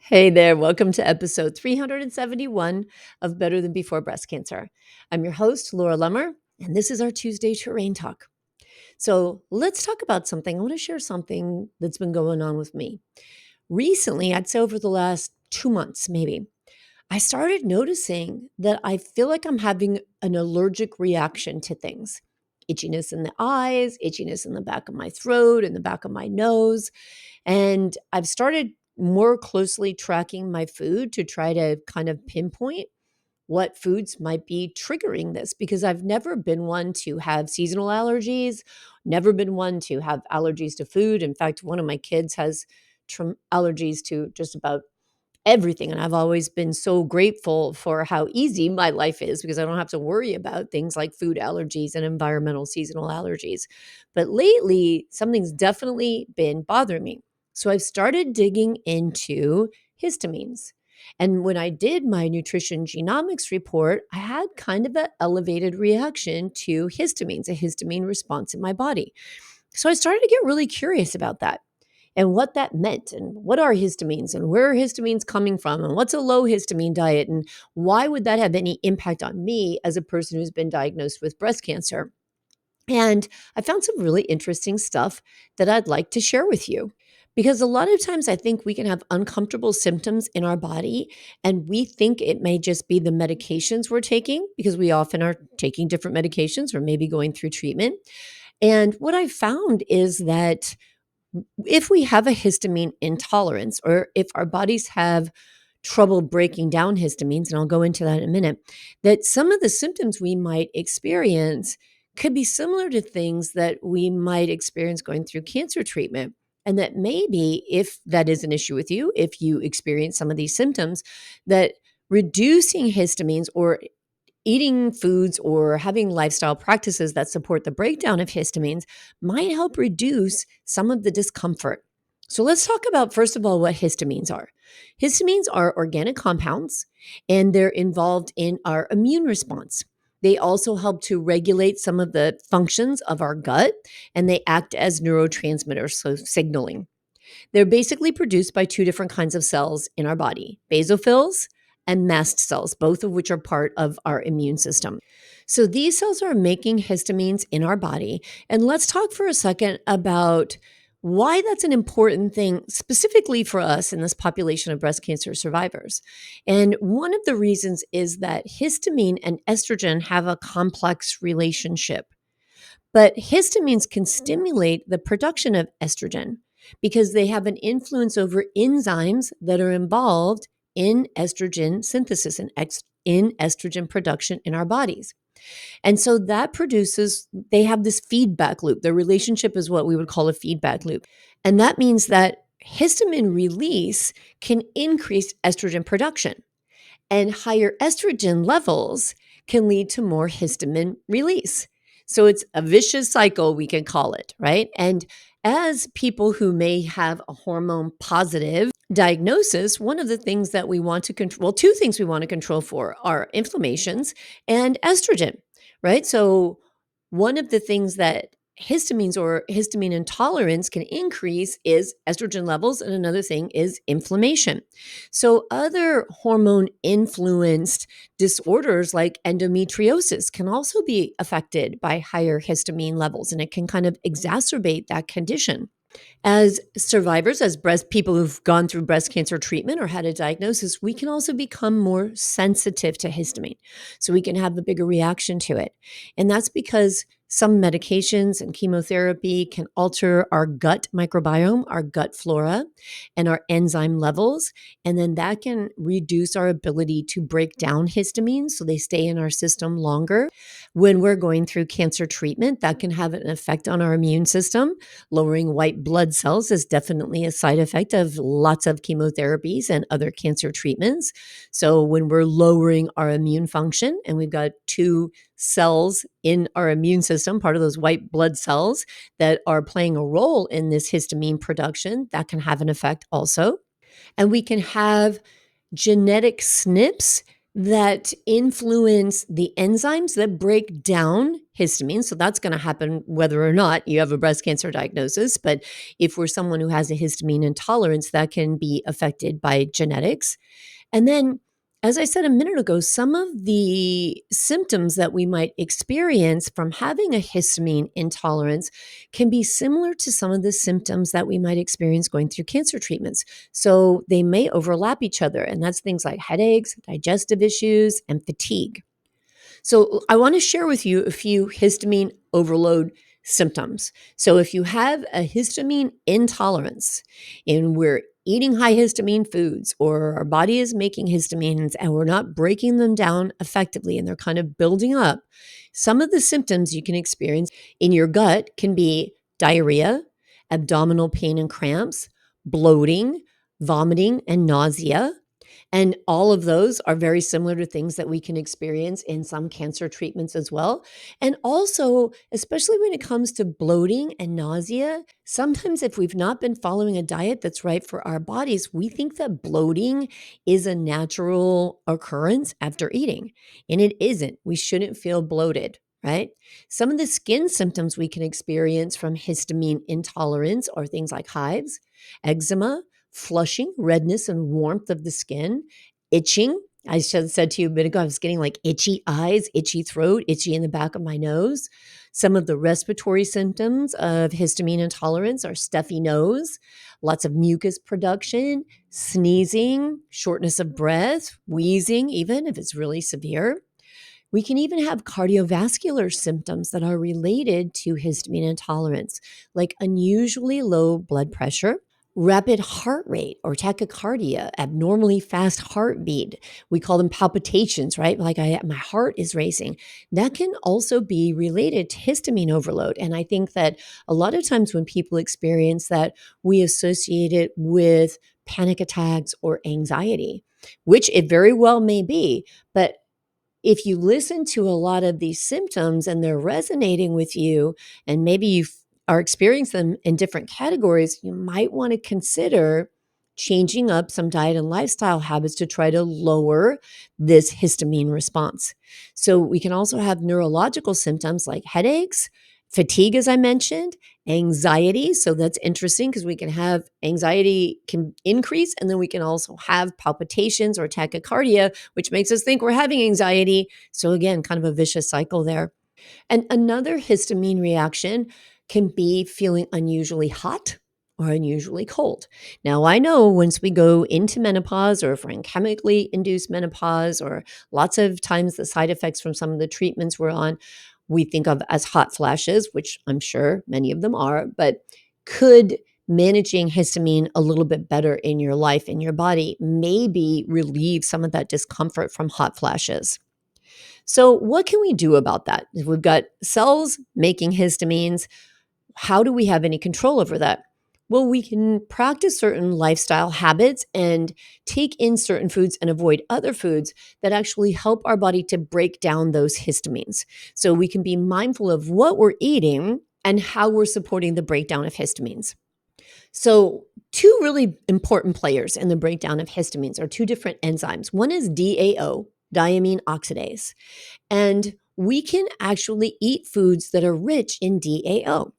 Hey there, welcome to episode 371 of Better Than Before Breast Cancer. I'm your host, Laura Lummer, and this is our Tuesday Terrain Talk. So let's talk about something. I want to share something that's been going on with me. Recently, I'd say over the last 2 months, maybe, I started noticing that I feel like I'm having an allergic reaction to things. Itchiness in the eyes, itchiness in the back of my throat, in the back of my nose. And I've started more closely tracking my food to try to kind of pinpoint what foods might be triggering this because I've never been one to have seasonal allergies, never been one to have allergies to food. In fact, one of my kids has allergies to just about everything. And I've always been so grateful for how easy my life is because I don't have to worry about things like food allergies and environmental seasonal allergies. But lately, something's definitely been bothering me. So I've started digging into histamines. And when I did my nutrition genomics report, I had kind of an elevated reaction to histamines, a histamine response in my body. So I started to get really curious about that and what that meant and what are histamines and where are histamines coming from and what's a low histamine diet and why would that have any impact on me as a person who's been diagnosed with breast cancer. And I found some really interesting stuff that I'd like to share with you. Because a lot of times I think we can have uncomfortable symptoms in our body, and we think it may just be the medications we're taking because we often are taking different medications or maybe going through treatment. And what I found is that if we have a histamine intolerance or if our bodies have trouble breaking down histamines, and I'll go into that in a minute, that some of the symptoms we might experience could be similar to things that we might experience going through cancer treatment. And that maybe if that is an issue with you, if you experience some of these symptoms, that reducing histamines or eating foods or having lifestyle practices that support the breakdown of histamines might help reduce some of the discomfort. So let's talk about, first of all, what histamines are. Histamines are organic compounds, and they're involved in our immune response. They also help to regulate some of the functions of our gut, and they act as neurotransmitters, so signaling. They're basically produced by two different kinds of cells in our body, basophils and mast cells, both of which are part of our immune system. So these cells are making histamines in our body. And let's talk for a second about why that's an important thing, specifically for us in this population of breast cancer survivors. And one of the reasons is that histamine and estrogen have a complex relationship. But histamines can stimulate the production of estrogen because they have an influence over enzymes that are involved in estrogen synthesis and in estrogen production in our bodies. And so that produces, they have this feedback loop. The relationship is what we would call a feedback loop. And that means that histamine release can increase estrogen production, and higher estrogen levels can lead to more histamine release. So it's a vicious cycle, we can call it, right? And as people who may have a hormone positive diagnosis, one of the things that we want to control, well, two things we want to control for are inflammations and estrogen, right? So one of the things that histamines or histamine intolerance can increase is estrogen levels, and another thing is inflammation. So, other hormone influenced disorders like endometriosis can also be affected by higher histamine levels, and it can kind of exacerbate that condition. As survivors, as breast people who've gone through breast cancer treatment or had a diagnosis, we can also become more sensitive to histamine. So we can have a bigger reaction to it. And that's because some medications and chemotherapy can alter our gut microbiome, our gut flora, and our enzyme levels. And then that can reduce our ability to break down histamines so they stay in our system longer. When we're going through cancer treatment, that can have an effect on our immune system. Lowering white blood cells is definitely a side effect of lots of chemotherapies and other cancer treatments. So when we're lowering our immune function, and we've got two cells in our immune system, part of those white blood cells that are playing a role in this histamine production, that can have an effect also. And we can have genetic SNPs that influence the enzymes that break down histamine. So that's going to happen whether or not you have a breast cancer diagnosis. But if we're someone who has a histamine intolerance, that can be affected by genetics. And then, as I said a minute ago, some of the symptoms that we might experience from having a histamine intolerance can be similar to some of the symptoms that we might experience going through cancer treatments. So they may overlap each other, and that's things like headaches, digestive issues, and fatigue. So I want to share with you a few histamine overload symptoms. So if you have a histamine intolerance and we're eating high histamine foods, or our body is making histamines and we're not breaking them down effectively and they're kind of building up, some of the symptoms you can experience in your gut can be diarrhea, abdominal pain and cramps, bloating, vomiting, and nausea. And all of those are very similar to things that we can experience in some cancer treatments as well. And also, especially when it comes to bloating and nausea, sometimes if we've not been following a diet that's right for our bodies, we think that bloating is a natural occurrence after eating. And it isn't. We shouldn't feel bloated. Right? Some of the skin symptoms we can experience from histamine intolerance are things like hives, eczema, flushing, redness, and warmth of the skin, itching. I said to you a bit ago, I was getting like itchy eyes, itchy throat, itchy in the back of my nose. Some of the respiratory symptoms of histamine intolerance are stuffy nose, lots of mucus production, sneezing, shortness of breath, wheezing, even if it's really severe. We can even have cardiovascular symptoms that are related to histamine intolerance, like unusually low blood pressure, rapid heart rate or tachycardia, abnormally fast heartbeat. We call them palpitations, right? Like my heart is racing. That can also be related to histamine overload. And I think that a lot of times when people experience that, we associate it with panic attacks or anxiety, which it very well may be. But if you listen to a lot of these symptoms and they're resonating with you, and maybe you are experiencing them in different categories, you might want to consider changing up some diet and lifestyle habits to try to lower this histamine response. So we can also have neurological symptoms like headaches, fatigue, as I mentioned, anxiety. So that's interesting because we can have anxiety can increase, and then we can also have palpitations or tachycardia, which makes us think we're having anxiety. So again, kind of a vicious cycle there. And another histamine reaction can be feeling unusually hot or unusually cold. Now, I know once we go into menopause, or if we're in chemically induced menopause, or lots of times the side effects from some of the treatments we're on, we think of as hot flashes, which I'm sure many of them are, but could managing histamine a little bit better in your life and your body maybe relieve some of that discomfort from hot flashes. So, what can we do about that? If we've got cells making histamines, how do we have any control over that? Well, we can practice certain lifestyle habits and take in certain foods and avoid other foods that actually help our body to break down those histamines. So, we can be mindful of what we're eating and how we're supporting the breakdown of histamines. So, two really important players in the breakdown of histamines are two different enzymes. One is DAO, diamine oxidase. And we can actually eat foods that are rich in DAO.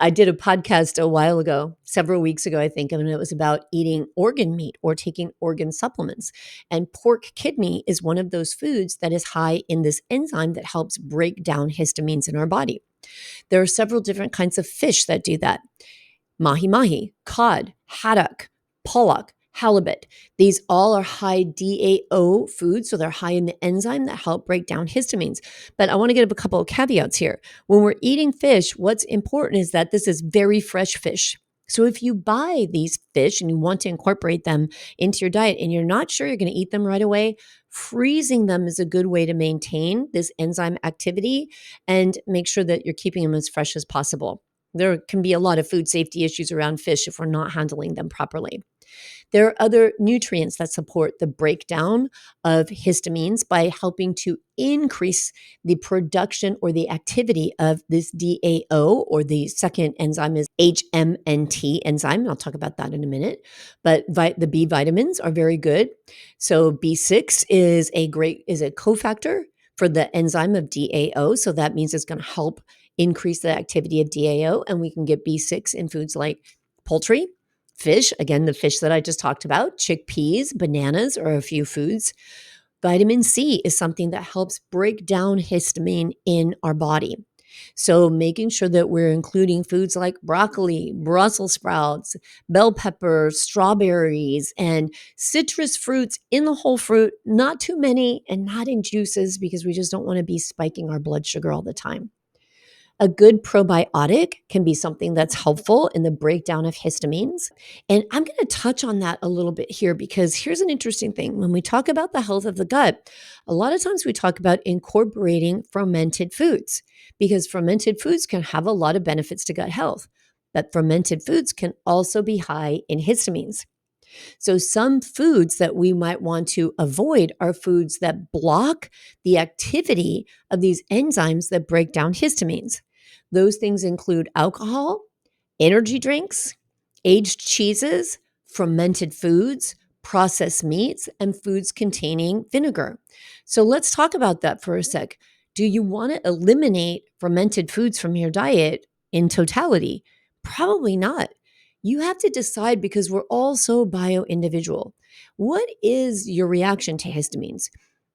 I did a podcast a while ago, several weeks ago, I think, and it was about eating organ meat or taking organ supplements. And pork kidney is one of those foods that is high in this enzyme that helps break down histamines in our body. There are several different kinds of fish that do that. Mahi-mahi, cod, haddock, pollock, halibut. These all are high DAO foods, so they're high in the enzyme that help break down histamines. But I want to get a couple of caveats here. When we're eating fish, what's important is that this is very fresh fish. So if you buy these fish and you want to incorporate them into your diet and you're not sure you're going to eat them right away, freezing them is a good way to maintain this enzyme activity and make sure that you're keeping them as fresh as possible. There can be a lot of food safety issues around fish if we're not handling them properly. There are other nutrients that support the breakdown of histamines by helping to increase the production or the activity of this DAO, or the second enzyme is HMNT enzyme. And I'll talk about that in a minute. But the B vitamins are very good. So B6 is a cofactor for the enzyme of DAO. So that means it's going to help increase the activity of DAO, and we can get B6 in foods like poultry, fish, again, the fish that I just talked about, chickpeas, bananas are a few foods. Vitamin C is something that helps break down histamine in our body. So making sure that we're including foods like broccoli, Brussels sprouts, bell peppers, strawberries, and citrus fruits in the whole fruit, not too many and not in juices, because we just don't want to be spiking our blood sugar all the time. A good probiotic can be something that's helpful in the breakdown of histamines. And I'm going to touch on that a little bit here, because here's an interesting thing. When we talk about the health of the gut, a lot of times we talk about incorporating fermented foods, because fermented foods can have a lot of benefits to gut health. But fermented foods can also be high in histamines. So, some foods that we might want to avoid are foods that block the activity of these enzymes that break down histamines. Those things include alcohol, energy drinks, aged cheeses, fermented foods, processed meats, and foods containing vinegar. So, let's talk about that for a sec. Do you want to eliminate fermented foods from your diet in totality? Probably not. You have to decide, because we're all so bio-individual. What is your reaction to histamines?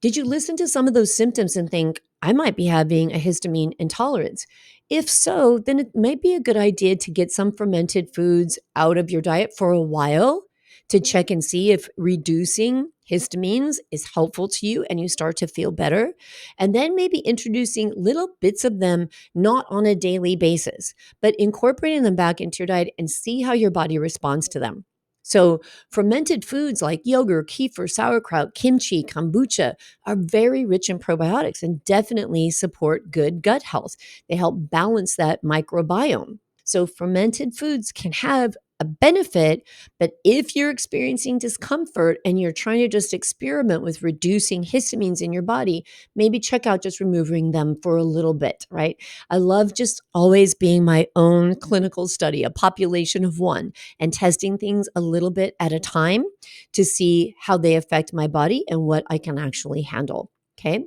Did you listen to some of those symptoms and think, I might be having a histamine intolerance? If so, then it might be a good idea to get some fermented foods out of your diet for a while, to check and see if reducing histamines is helpful to you and you start to feel better. And then maybe introducing little bits of them, not on a daily basis, but incorporating them back into your diet and see how your body responds to them. So, fermented foods like yogurt, kefir, sauerkraut, kimchi, kombucha are very rich in probiotics and definitely support good gut health. They help balance that microbiome. So, fermented foods can have a benefit, but if you're experiencing discomfort and you're trying to just experiment with reducing histamines in your body, maybe check out just removing them for a little bit, right? I love just always being my own clinical study, a population of one, and testing things a little bit at a time to see how they affect my body and what I can actually handle. Okay.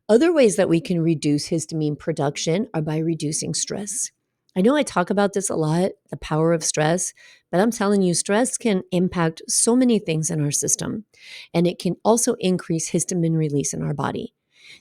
Other ways that we can reduce histamine production are by reducing stress. I know I talk about this a lot, the power of stress, but I'm telling you, stress can impact so many things in our system, and it can also increase histamine release in our body.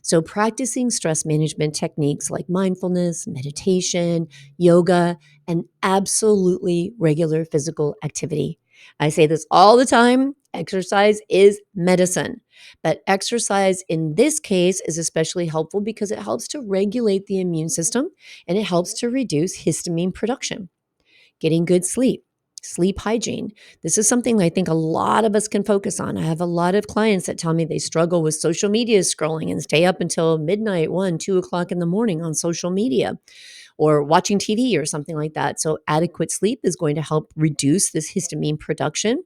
So, practicing stress management techniques like mindfulness, meditation, yoga, and absolutely regular physical activity. I say this all the time: exercise is medicine. But exercise in this case is especially helpful because it helps to regulate the immune system and it helps to reduce histamine production. Getting good sleep, sleep hygiene. This is something I think a lot of us can focus on. I have a lot of clients that tell me they struggle with social media scrolling and stay up until midnight, 1, 2 o'clock in the morning on social media or watching TV or something like that. So, adequate sleep is going to help reduce this histamine production.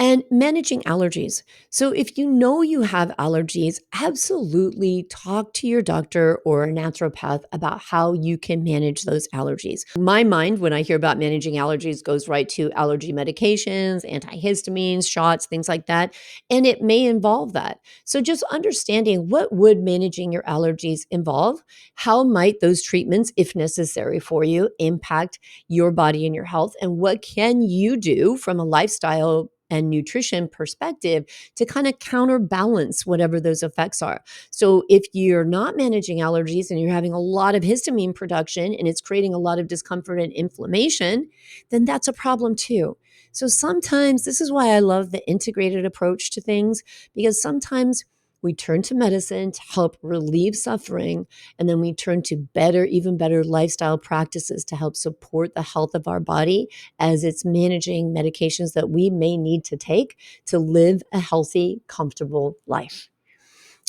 And managing allergies. So, if you know you have allergies, absolutely talk to your doctor or a naturopath about how you can manage those allergies. My mind, when I hear about managing allergies, goes right to allergy medications, antihistamines, shots, things like that. And it may involve that. So, just understanding, what would managing your allergies involve? How might those treatments, if necessary for you, impact your body and your health? And what can you do from a lifestyle and nutrition perspective to kind of counterbalance whatever those effects are? So, if you're not managing allergies and you're having a lot of histamine production and it's creating a lot of discomfort and inflammation, then that's a problem too. So, sometimes this is why I love the integrated approach to things, because sometimes we turn to medicine to help relieve suffering, and then we turn to better, even better lifestyle practices to help support the health of our body as it's managing medications that we may need to take to live a healthy, comfortable life.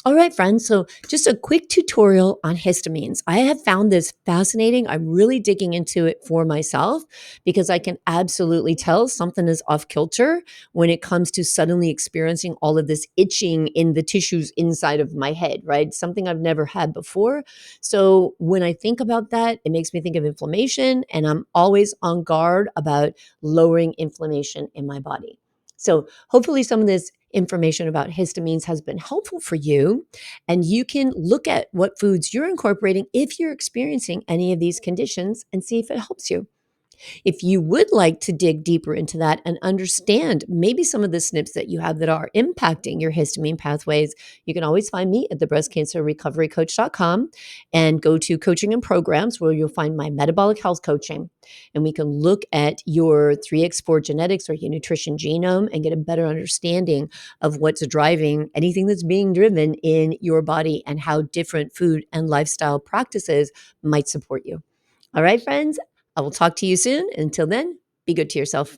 All right, friends. So, just a quick tutorial on histamines. I have found this fascinating. I'm really digging into it for myself because I can absolutely tell something is off kilter when it comes to suddenly experiencing all of this itching in the tissues inside of my head, right? Something I've never had before. So, when I think about that, it makes me think of inflammation, and I'm always on guard about lowering inflammation in my body. So, hopefully, some of this information about histamines has been helpful for you. And you can look at what foods you're incorporating if you're experiencing any of these conditions and see if it helps you. If you would like to dig deeper into that and understand maybe some of the SNPs that you have that are impacting your histamine pathways, you can always find me at the breastcancerrecoverycoach.com and go to coaching and programs where you'll find my metabolic health coaching. And we can look at your 3x4 genetics or your nutrition genome and get a better understanding of what's driving anything that's being driven in your body and how different food and lifestyle practices might support you. All right, friends, I will talk to you soon. Until then, be good to yourself.